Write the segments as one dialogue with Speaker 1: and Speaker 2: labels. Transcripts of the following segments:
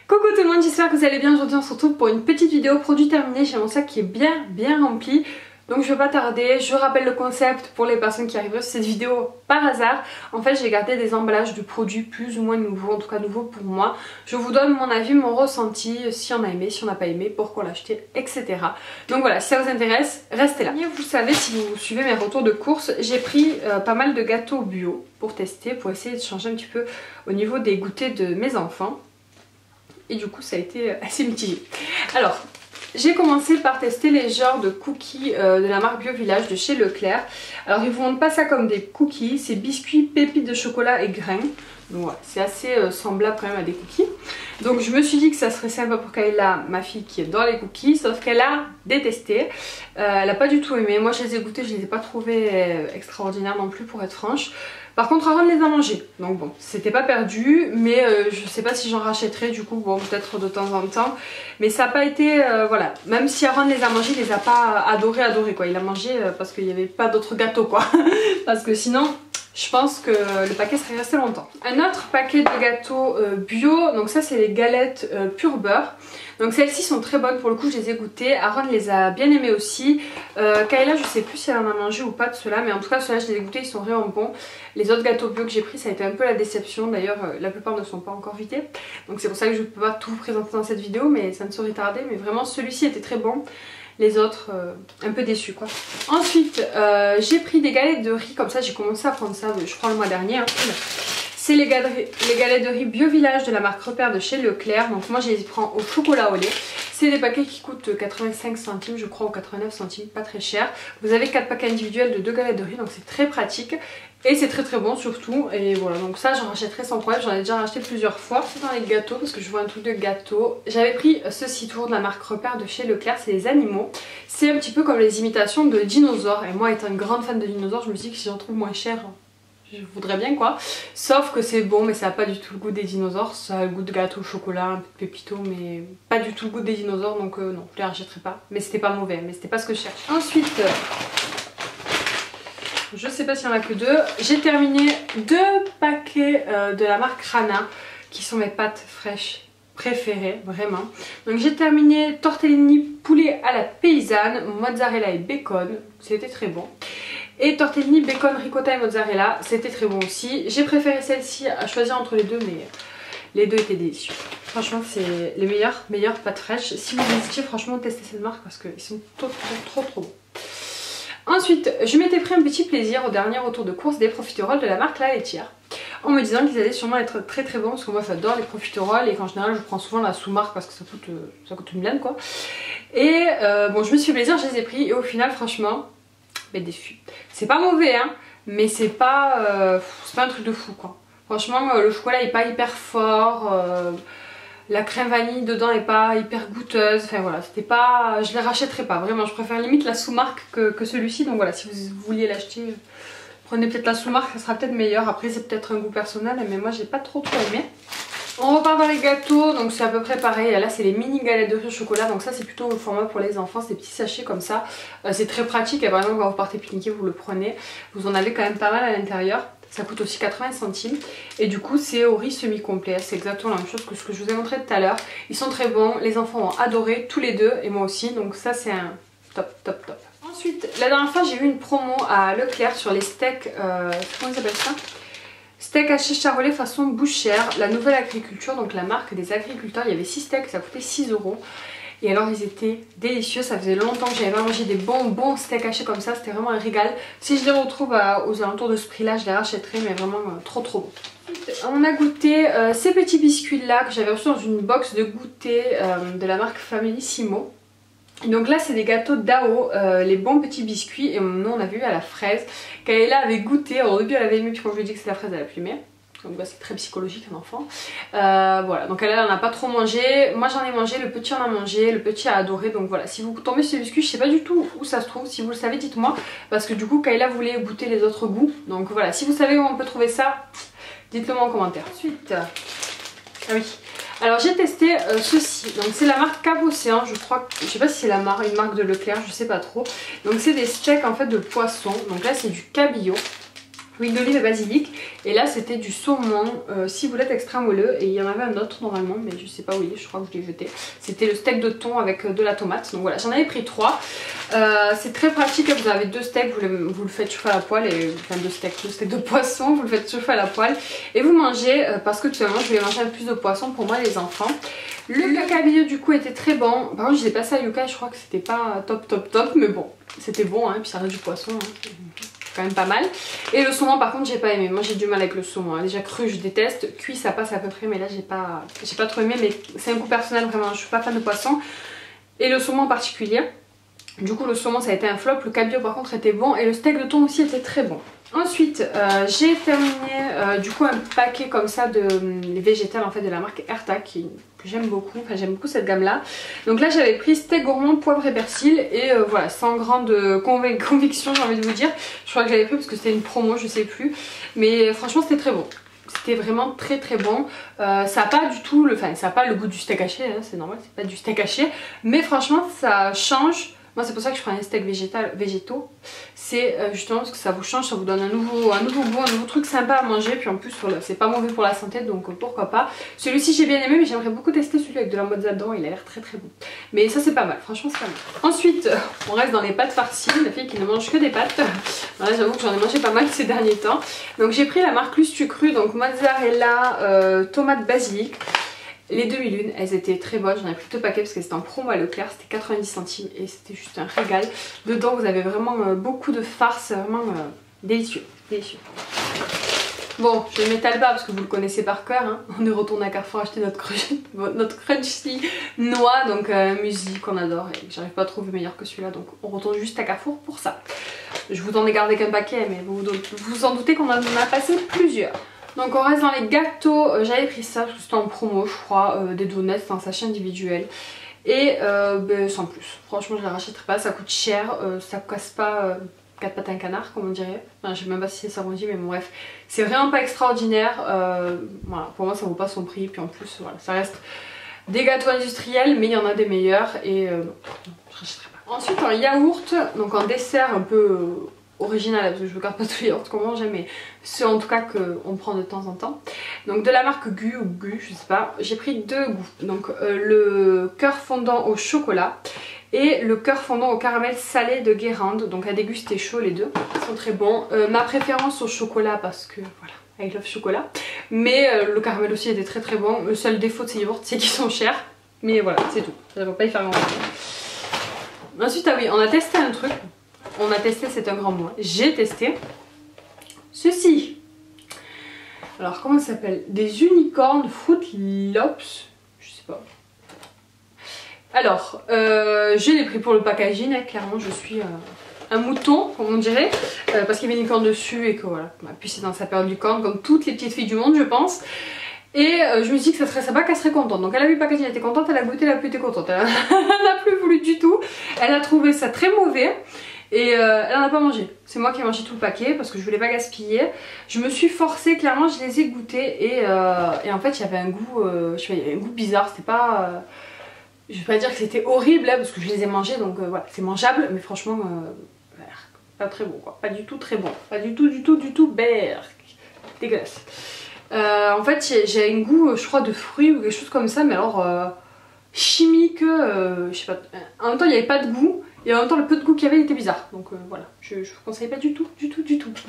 Speaker 1: Coucou tout le monde, j'espère que vous allez bien. Aujourd'hui on se retrouve pour une petite vidéo produit terminé. J'ai mon sac qui est bien rempli. Donc je ne vais pas tarder, je rappelle le concept pour les personnes qui arriveraient sur cette vidéo par hasard. En fait j'ai gardé des emballages de produits plus ou moins nouveaux, en tout cas nouveaux pour moi. Je vous donne mon avis, mon ressenti, si on a aimé, si on n'a pas aimé, pourquoi l'acheter, etc. Donc voilà, si ça vous intéresse, restez là. Et vous savez, si vous suivez mes retours de course, j'ai pris pas mal de gâteaux bio pour tester, pour essayer de changer un petit peu au niveau des goûters de mes enfants. Et du coup ça a été assez mitigé. Alors j'ai commencé par tester les genres de cookies de la marque Bio Village de chez Leclerc. Alors ils vous montrent pas ça comme des cookies, c'est biscuits, pépites de chocolat et grains. Donc voilà, c'est assez semblable quand même à des cookies. Donc je me suis dit que ça serait sympa pour Kayla, ma fille qui est dans les cookies, sauf qu'elle a détesté. Elle a pas du tout aimé. Moi je les ai goûtés, je les ai pas trouvés extraordinaires non plus pour être franche. Par contre Aaron les a mangés, donc bon, c'était pas perdu, mais je sais pas si j'en rachèterai du coup, bon peut-être de temps en temps. Mais ça n'a pas été, voilà, même si Aaron les a mangés, il les a pas adorés quoi. Il a mangé parce qu'il n'y avait pas d'autres gâteaux quoi. Parce que sinon, je pense que le paquet serait resté longtemps. Un autre paquet de gâteaux bio, donc ça c'est les galettes pur beurre. Donc celles-ci sont très bonnes, pour le coup je les ai goûtées, Aaron les a bien aimées aussi. Kayla je sais plus si elle en a mangé ou pas de ceux-là, mais en tout cas ceux-là je les ai goûtés, ils sont vraiment bons. Les autres gâteaux bio que j'ai pris ça a été un peu la déception, d'ailleurs la plupart ne sont pas encore vidés. Donc c'est pour ça que je ne peux pas tout vous présenter dans cette vidéo, mais ça ne saurait tarder. Mais vraiment celui-ci était très bon. Les autres, un peu déçus quoi. Ensuite, j'ai pris des galettes de riz, comme ça j'ai commencé à prendre ça, je crois le mois dernier. Hein. C'est les galettes de riz Bio Village de la marque Repère de chez Leclerc. Donc moi je les prends au chocolat au lait. C'est des paquets qui coûtent 85 centimes je crois, ou 89 centimes, pas très cher. Vous avez 4 paquets individuels de 2 galettes de riz, donc c'est très pratique. Et c'est très bon surtout. Et voilà, donc ça j'en rachèterai sans problème, j'en ai déjà racheté plusieurs fois. C'est dans les gâteaux parce que je vois un truc de gâteau. J'avais pris ce Citour de la marque Repère de chez Leclerc, c'est les animaux. C'est un petit peu comme les imitations de dinosaures. Et moi étant une grande fan de dinosaures, je me suis dit que si j'en trouve moins cher, je voudrais bien quoi. Sauf que c'est bon, mais ça n'a pas du tout le goût des dinosaures. Ça a le goût de gâteau au chocolat, un peu de pépito, mais pas du tout le goût des dinosaures. Donc non, je les rachèterai pas. Mais c'était pas mauvais, mais c'était pas ce que je cherche. Ensuite, je sais pas s'il y en a que deux. J'ai terminé 2 paquets de la marque Rana, qui sont mes pâtes fraîches préférées, vraiment. Donc j'ai terminé tortellini poulet à la paysanne, mozzarella et bacon. C'était très bon. Et tortellini bacon ricotta et mozzarella, c'était très bon aussi. J'ai préféré celle-ci à choisir entre les deux, mais les deux étaient délicieux. Franchement c'est les meilleures pâtes fraîches. Si vous hésitez, franchement testez cette marque parce qu'ils sont trop bons. Ensuite, je m'étais pris un petit plaisir au dernier retour de course des profiteroles de la marque La Laitière, en me disant qu'ils allaient sûrement être très bons, parce que moi j'adore les profiteroles et qu'en général je prends souvent la sous-marque parce que ça coûte une blinde quoi. Et bon, je me suis fait plaisir, je les ai pris et au final franchement, déçu. C'est pas mauvais hein, mais c'est pas un truc de fou quoi. Franchement le chocolat est pas hyper fort, la crème vanille dedans n'est pas hyper goûteuse, enfin voilà, c'était pas, je les rachèterai pas vraiment, je préfère limite la sous-marque que celui-ci. Donc voilà, si vous vouliez l'acheter, prenez peut-être la sous-marque, ça sera peut-être meilleur. Après c'est peut-être un goût personnel, mais moi j'ai pas trop aimé. On repart dans les gâteaux, donc c'est à peu près pareil. Là c'est les mini galettes de riz au chocolat, donc ça c'est plutôt le format pour les enfants, ces petits sachets comme ça. C'est très pratique, et par exemple quand vous partez pique-niquer vous le prenez, vous en avez quand même pas mal à l'intérieur. Ça coûte aussi 80 centimes et du coup c'est au riz semi-complet, c'est exactement la même chose que ce que je vous ai montré tout à l'heure. Ils sont très bons, les enfants ont adoré tous les deux et moi aussi, donc ça c'est un top. Ensuite, la dernière fois j'ai eu une promo à Leclerc sur les steaks, comment ils appellent ça, steak haché charolais façon bouchère, la nouvelle agriculture, donc la marque des agriculteurs. Il y avait 6 steaks, ça coûtait 6 €. Et alors ils étaient délicieux, ça faisait longtemps que j'avais pas mangé des bons steaks hachés comme ça, c'était vraiment un régal. Si je les retrouve aux alentours de ce prix là, je les rachèterai, mais vraiment trop bon. On a goûté ces petits biscuits là que j'avais reçus dans une box de goûter de la marque Familissimo. Donc là c'est des gâteaux Dao, les bons petits biscuits, et nous on avait eu à la fraise. Kayla avait goûté, alors au début elle avait aimé, puis quand je lui ai dit que c'est la fraise elle a plus aimé. Donc bah, c'est très psychologique un enfant. Voilà, donc elle en a pas trop mangé. Moi j'en ai mangé, le petit en a mangé, le petit a adoré. Donc voilà, si vous tombez sur ces biscuits, je sais pas du tout où ça se trouve. Si vous le savez, dites-moi. Parce que du coup Kayla voulait goûter les autres goûts. Donc voilà, si vous savez où on peut trouver ça, dites-le moi en commentaire. Ensuite, ah oui. Alors j'ai testé ceci, donc c'est la marque Cap Océan, je crois, je sais pas si c'est une marque de Leclerc, je sais pas trop. Donc c'est des steaks en fait de poisson, donc là c'est du cabillaud. huile d'olive et basilic. Et là c'était du saumon ciboulette extra moelleux. Et il y en avait un autre normalement, mais je sais pas où il est, je crois que je l'ai jeté. C'était le steak de thon avec de la tomate. Donc voilà, j'en avais pris 3. C'est très pratique, vous avez 2 steaks, vous le faites chauffer à la poêle. Enfin 2 steaks de poisson, vous le faites chauffer à la poêle. Et vous mangez, parce que tout simplement je vais manger un peu plus de poisson pour moi et les enfants. Le cacahuète du coup était très bon. Par contre je l'ai passé à Yuka, je crois que c'était pas top, mais bon, c'était bon, hein, puis ça reste du poisson, hein. Quand même pas mal. Et le saumon par contre j'ai pas aimé, moi j'ai du mal avec le saumon, hein. Déjà cru je déteste, cuit ça passe à peu près, mais là j'ai pas trop aimé, mais c'est un goût personnel vraiment, je suis pas fan de poisson. Et le saumon en particulier. Du coup le saumon ça a été un flop, le cabillaud par contre était bon et le steak de thon aussi était très bon. Ensuite j'ai terminé du coup un paquet comme ça de végétales en fait de la marque Erta que j'aime beaucoup, enfin j'aime beaucoup cette gamme là. Donc là j'avais pris steak gourmand, poivre et persil et voilà, sans grande conviction j'ai envie de vous dire. Je crois que j'avais pris parce que c'était une promo, je sais plus, mais franchement c'était très bon. C'était vraiment très bon. Ça n'a pas du tout ça a pas le goût du steak haché, hein, c'est normal, c'est pas du steak haché, mais franchement ça change. Moi c'est pour ça que je prends des steaks végétaux. C'est justement parce que ça vous change, ça vous donne un nouveau goût, un nouveau truc sympa à manger. Puis en plus voilà, c'est pas mauvais pour la santé, donc pourquoi pas. Celui-ci j'ai bien aimé, mais j'aimerais beaucoup tester celui avec de la mozza dedans, il a l'air très bon. Mais ça c'est pas mal, franchement c'est pas mal. Ensuite on reste dans les pâtes farcies, la fille qui ne mange que des pâtes. Voilà, j'avoue que j'en ai mangé pas mal ces derniers temps. Donc j'ai pris la marque Lustu Cru, donc mozzarella, tomate, basilic. Les demi-lunes, elles étaient très bonnes, j'en ai pris 2 paquets parce que c'était en promo à Leclerc, c'était 90 centimes et c'était juste un régal. Dedans vous avez vraiment beaucoup de farce, vraiment délicieux. Bon, je ne m'étale pas parce que vous le connaissez par cœur, hein. On est retourné à Carrefour acheter notre crunchy noix, donc muesli qu'on adore et j'arrive pas à trouver meilleur que celui-là, donc on retourne juste à Carrefour pour ça. Je vous en ai gardé qu'un paquet, mais vous vous en doutez qu'on en a passé plusieurs. Donc on reste dans les gâteaux, j'avais pris ça parce que c'était en promo je crois, des donuts en sachet individuel. Et sans plus, franchement je ne les rachèterai pas, ça coûte cher, ça casse pas 4 pattes à un canard comme on dirait. Enfin je sais même pas si c'est ça qu'on dit, mais bon bref, c'est vraiment pas extraordinaire, voilà, pour moi ça vaut pas son prix. Puis en plus voilà, ça reste des gâteaux industriels mais il y en a des meilleurs et non, je rachèterai pas. Ensuite en yaourt, donc en dessert un peu... original parce que je ne regarde pas tous les yaourts qu'on mange, mais ceux en tout cas qu'on prend de temps en temps. Donc de la marque Gu ou Gu, je sais pas, j'ai pris 2 goûts. Donc le cœur fondant au chocolat et le cœur fondant au caramel salé de Guérande. Donc à déguster chaud les deux, ils sont très bons. Ma préférence au chocolat parce que voilà, I love chocolat. Mais le caramel aussi était très bon. Le seul défaut de ces yaourts c'est qu'ils sont chers. Mais voilà, c'est tout, ça ne va pas y faire grand chose. Ensuite ah oui, on a testé un truc. On a testé, c'est un grand mot. J'ai testé ceci. Alors comment ça s'appelle? Des unicornes Fruit Loops. Je sais pas. Alors, je l'ai pris pour le packaging. Hein, clairement, je suis un mouton, comme on dirait. Parce qu'il y avait une licorne dessus et que voilà. Puis c'est dans sa période du corne, comme toutes les petites filles du monde, je pense. Et je me suis dit que ça serait sympa qu'elle serait contente. Donc elle a vu le packaging, elle était contente, elle a goûté, elle a plus été contente. Elle n'a plus voulu du tout. Elle a trouvé ça très mauvais. Et elle en a pas mangé. C'est moi qui ai mangé tout le paquet parce que je voulais pas gaspiller. Je me suis forcée, clairement je les ai goûtés et en fait il y avait un goût, je sais pas, il y avait un goût bizarre. C'était pas, je vais pas dire que c'était horrible hein, parce que je les ai mangés donc voilà, c'est mangeable, mais franchement pas très bon quoi, pas du tout très bon, pas du tout berk, dégueulasse. En fait j'ai un goût je crois de fruits ou quelque chose comme ça, mais alors chimique, je sais pas, en même temps il n'y avait pas de goût. Et en même temps le peu de goût qu'il y avait il était bizarre. Donc voilà, je vous conseille pas du tout.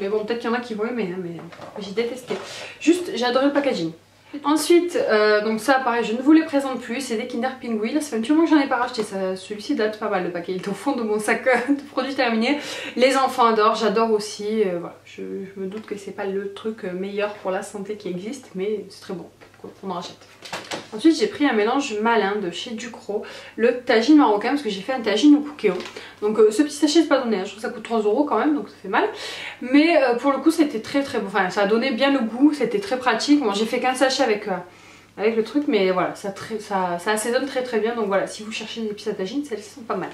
Speaker 1: Mais bon peut-être qu'il y en a qui vont aimer hein, mais j'ai détesté. Juste j'ai adoré le packaging. Ensuite donc ça pareil je ne vous les présente plus. C'est des Kinder Pinguil. Ça fait un petit moment que j'en ai pas racheté. Celui-ci date pas mal, le paquet il est au fond de mon sac de produits terminés. Les enfants adorent, j'adore aussi. Voilà, je me doute que c'est pas le truc meilleur pour la santé qui existe. Mais c'est très bon, on en rachète. Ensuite j'ai pris un mélange malin de chez Ducros, le tagine marocain parce que j'ai fait un tagine au cookéo. Donc ce petit sachet c'est pas donné, hein. Je trouve que ça coûte 3 € quand même donc ça fait mal. Mais pour le coup c'était très bon, enfin ça a donné bien le goût, c'était très pratique. Bon j'ai fait qu'un sachet avec le truc mais voilà ça assaisonne très bien. Donc voilà, si vous cherchez des épices à tagine, celles-ci sont pas mal.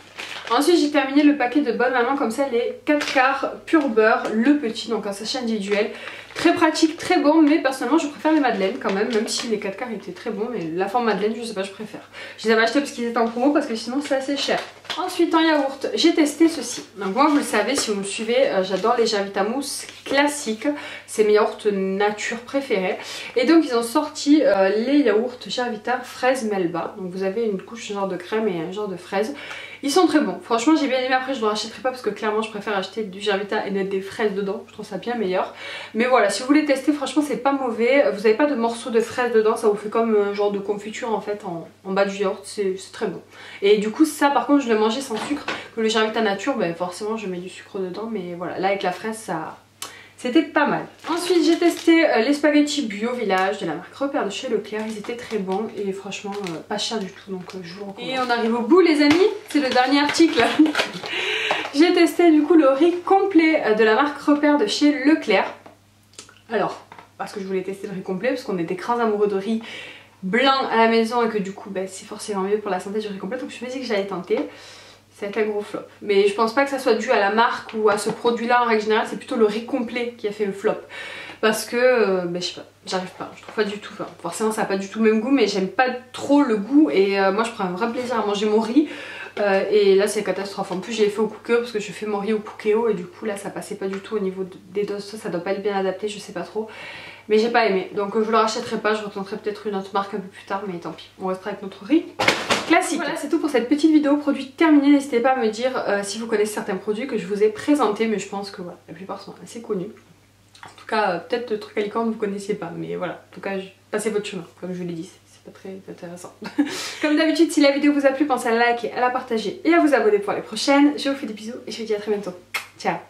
Speaker 1: Ensuite j'ai terminé le paquet de Bonne Maman comme ça, les 4 quarts pur beurre, le petit, donc un sachet individuel. Très pratique, très bon, mais personnellement je préfère les madeleines quand même si les 4 quarts étaient très bons, mais la forme madeleine je sais pas, je préfère. Je les avais achetés parce qu'ils étaient en promo parce que sinon c'est assez cher. Ensuite en yaourt, j'ai testé ceci. Donc moi vous le savez, si vous me suivez, j'adore les Jarvita mousse classiques. C'est mes yaourts nature préférés. Et donc ils ont sorti les yaourts Jarvita fraise melba. Donc vous avez une couche genre de crème et un genre de fraise. Ils sont très bons. Franchement j'ai bien aimé. Après je ne le rachèterai pas parce que clairement je préfère acheter du Jarvita et mettre des fraises dedans. Je trouve ça bien meilleur. Mais voilà, si vous voulez tester, franchement c'est pas mauvais. Vous n'avez pas de morceaux de fraises dedans. Ça vous fait comme un genre de confiture en fait en bas du yaourt. C'est très bon. Et du coup ça par contre je le mangeais sans sucre. Que le Jarvita nature, ben forcément je mets du sucre dedans. Mais voilà, là avec la fraise ça... C'était pas mal. Ensuite j'ai testé les spaghettis bio village de la marque Repère de chez Leclerc. Ils étaient très bons et franchement pas cher du tout, donc je vous recommande. Et on arrive au bout les amis, c'est le dernier article. J'ai testé du coup le riz complet de la marque Repère de chez Leclerc. Alors, parce que je voulais tester le riz complet, parce qu'on est des grands amoureux de riz blanc à la maison et que du coup c'est forcément mieux pour la santé du riz complet, donc je me suis dit que j'allais tenter. Ça va être un gros flop. Mais je pense pas que ça soit dû à la marque ou à ce produit là en règle générale, c'est plutôt le riz complet qui a fait le flop. Parce que, je sais pas, j'arrive pas, je trouve pas du tout, enfin, forcément ça a pas du tout le même goût mais j'aime pas trop le goût et moi je prends un vrai plaisir à manger mon riz. Et là c'est catastrophe, en plus je l'ai fait au Cookéo parce que je fais mon riz au Cookéo et du coup là ça passait pas du tout au niveau des doses, ça doit pas être bien adapté, je sais pas trop. Mais j'ai pas aimé, donc je le rachèterai pas, je retenterai peut-être une autre marque un peu plus tard mais tant pis, on restera avec notre riz classique. Voilà, c'est tout pour cette petite vidéo produit terminé. N'hésitez pas à me dire si vous connaissez certains produits que je vous ai présentés, mais je pense que voilà, la plupart sont assez connus. En tout cas, peut-être le truc à licorne vous connaissiez pas, mais voilà, en tout cas, passez votre chemin, comme je vous l'ai dit, c'est pas très intéressant. Comme d'habitude, si la vidéo vous a plu, pensez à la liker, à la partager et à vous abonner pour les prochaines. Je vous fais des bisous et je vous dis à très bientôt. Ciao!